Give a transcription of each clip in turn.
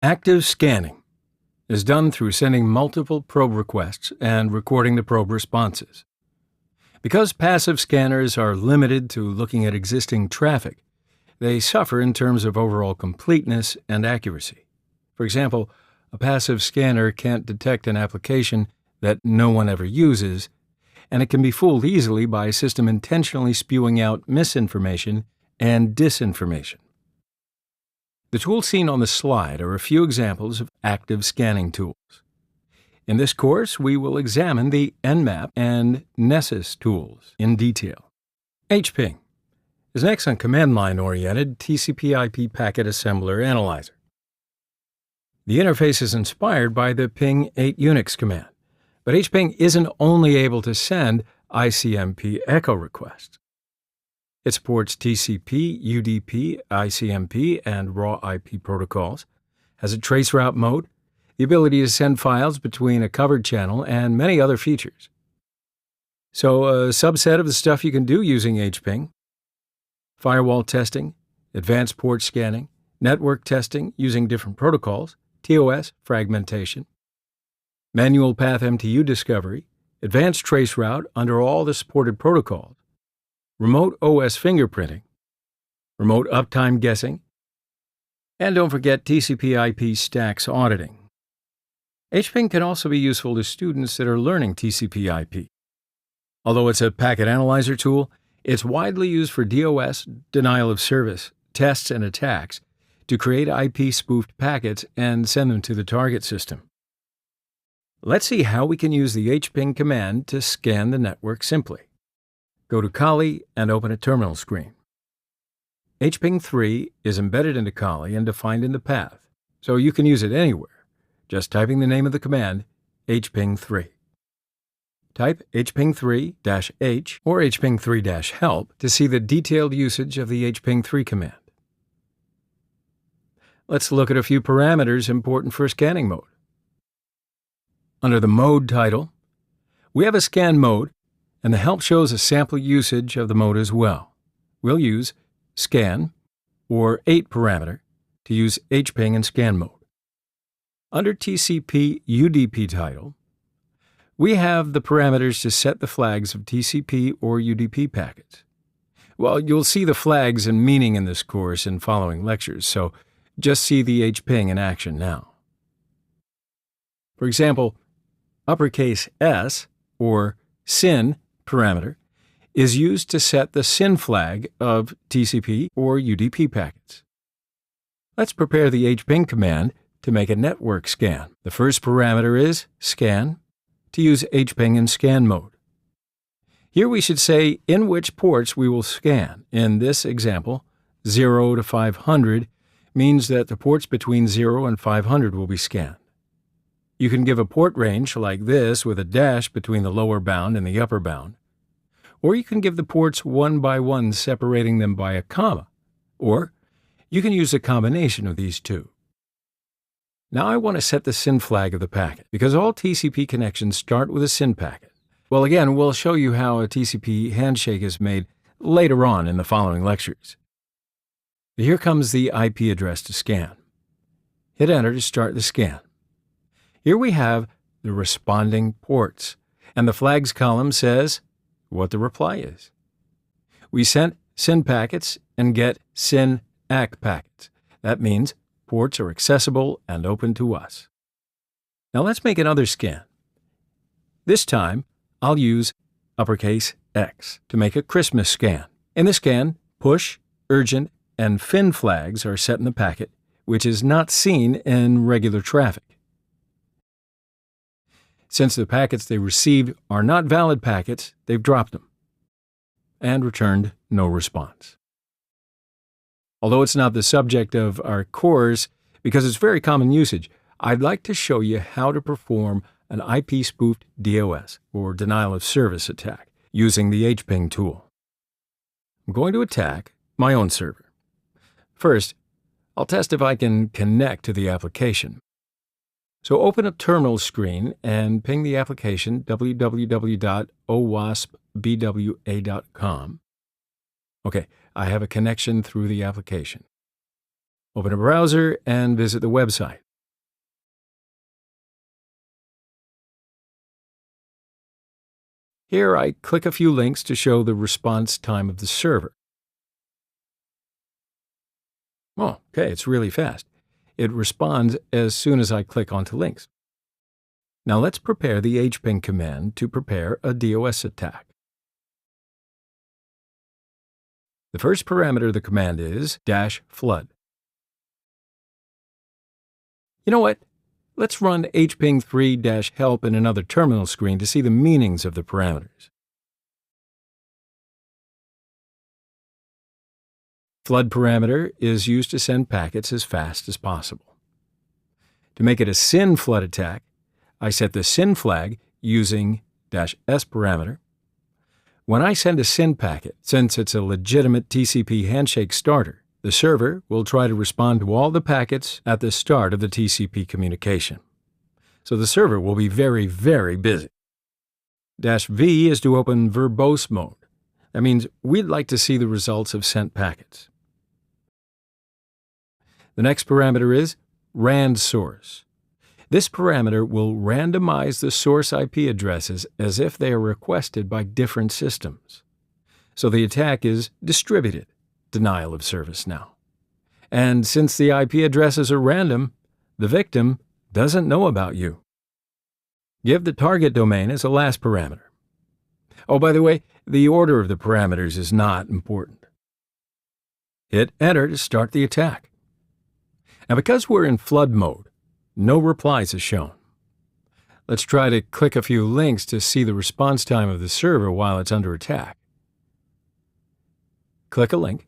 Active scanning is done through sending multiple probe requests and recording the probe responses. Because passive scanners are limited to looking at existing traffic, they suffer in terms of overall completeness and accuracy. For example, a passive scanner can't detect an application that no one ever uses, and it can be fooled easily by a system intentionally spewing out misinformation and disinformation. The tools seen on the slide are a few examples of active scanning tools. In this course, we will examine the Nmap and Nessus tools in detail. HPing is an excellent command line-oriented TCP/IP packet assembler analyzer. The interface is inspired by the ping 8 Unix command, but HPing isn't only able to send ICMP echo requests. It supports TCP, UDP, ICMP, and raw IP protocols, has a traceroute mode, the ability to send files between a covered channel, and many other features. So a subset of the stuff you can do using HPing: firewall testing, advanced port scanning, network testing using different protocols, TOS fragmentation, manual path MTU discovery, advanced traceroute under all the supported protocols, remote OS fingerprinting, remote uptime guessing, and don't forget TCP/IP stacks auditing. HPing can also be useful to students that are learning TCP/IP. Although it's a packet analyzer tool, it's widely used for DOS, denial of service, tests, and attacks to create IP-spoofed packets and send them to the target system. Let's see how we can use the HPing command to scan the network simply. Go to Kali and open a terminal screen. HPing 3 is embedded into Kali and defined in the path, so you can use it anywhere, just typing the name of the command, HPing 3. Type HPing3-H or HPing3-help to see the detailed usage of the HPing 3 command. Let's look at a few parameters important for scanning mode. Under the mode title, we have a scan mode, and the help shows a sample usage of the mode as well. We'll use scan or 8 parameter to use HPing in scan mode. Under TCP UDP title, we have the parameters to set the flags of TCP or UDP packets. Well, you'll see the flags and meaning in this course in following lectures, so just see the HPing in action now. For example, uppercase S, or SYN parameter, is used to set the SYN flag of TCP or UDP packets. Let's prepare the HPing command to make a network scan. The first parameter is scan, to use HPing in scan mode. Here we should say in which ports we will scan. In this example, 0 to 500 means that the ports between 0 and 500 will be scanned. You can give a port range like this with a dash between the lower bound and the upper bound, or you can give the ports one by one, separating them by a comma, or you can use a combination of these two. Now I want to set the SYN flag of the packet, because all TCP connections start with a SYN packet. Well, again, we'll show you how a TCP handshake is made later on in the following lectures. Here comes the IP address to scan. Hit Enter to start the scan. Here we have the responding ports, and the flags column says what the reply is. We sent SYN packets and get SYN ACK packets. That means ports are accessible and open to us. Now let's make another scan. This time, I'll use uppercase X to make a Christmas scan. In the scan, push, urgent, and fin flags are set in the packet, which is not seen in regular traffic. Since the packets they received are not valid packets, they've dropped them and returned no response. Although it's not the subject of our course, because it's very common usage, I'd like to show you how to perform an IP-spoofed DOS, or denial of service attack, using the HPing tool. I'm going to attack my own server. First, I'll test if I can connect to the application. So open a terminal screen and ping the application www.owaspbwa.com. Okay, I have a connection through the application. Open a browser and visit the website. Here I click a few links to show the response time of the server. Oh, okay, it's really fast. It responds as soon as I click onto links. Now let's prepare the hping command to prepare a DOS attack. The first parameter of the command is -flood. You know what? Let's run hping3-help in another terminal screen to see the meanings of the parameters. Flood parameter is used to send packets as fast as possible. To make it a SYN flood attack, I set the SYN flag using -s parameter. When I send a SYN packet, since it's a legitimate TCP handshake starter, the server will try to respond to all the packets at the start of the TCP communication. So the server will be very, very busy. -v is to open verbose mode. That means we'd like to see the results of sent packets. The next parameter is rand source. This parameter will randomize the source IP addresses as if they are requested by different systems. So the attack is distributed denial of service now. And since the IP addresses are random, the victim doesn't know about you. Give the target domain as a last parameter. Oh, by the way, the order of the parameters is not important. Hit Enter to start the attack. Now, because we're in flood mode, no replies is shown. Let's try to click a few links to see the response time of the server while it's under attack. Click a link.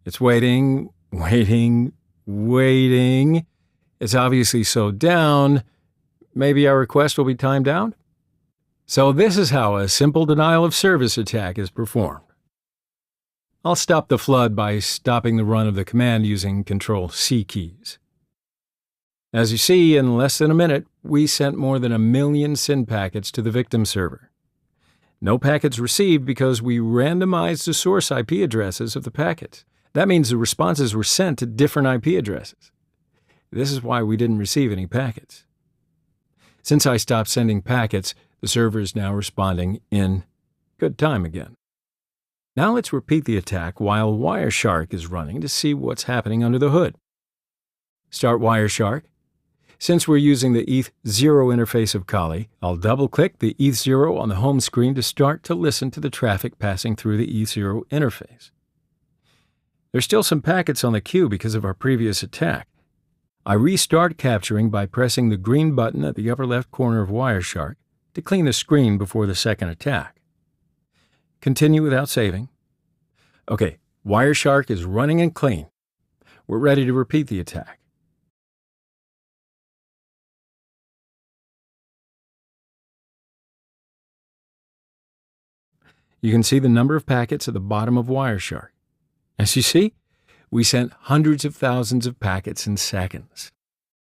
It's waiting. It's obviously slowed down. Maybe our request will be timed out? So this is how a simple denial of service attack is performed. I'll stop the flood by stopping the run of the command using Control-C keys. As you see, in less than a minute, we sent more than 1 million SYN packets to the victim server. No packets received because we randomized the source IP addresses of the packets. That means the responses were sent to different IP addresses. This is why we didn't receive any packets. Since I stopped sending packets, the server is now responding in good time again. Now let's repeat the attack while Wireshark is running to see what's happening under the hood. Start Wireshark. Since we're using the ETH0 interface of Kali, I'll double-click the ETH0 on the home screen to start to listen to the traffic passing through the ETH0 interface. There's still some packets on the queue because of our previous attack. I restart capturing by pressing the green button at the upper left corner of Wireshark to clean the screen before the second attack. Continue without saving. Okay, Wireshark is running and clean. We're ready to repeat the attack. You can see the number of packets at the bottom of Wireshark. As you see, we sent hundreds of thousands of packets in seconds.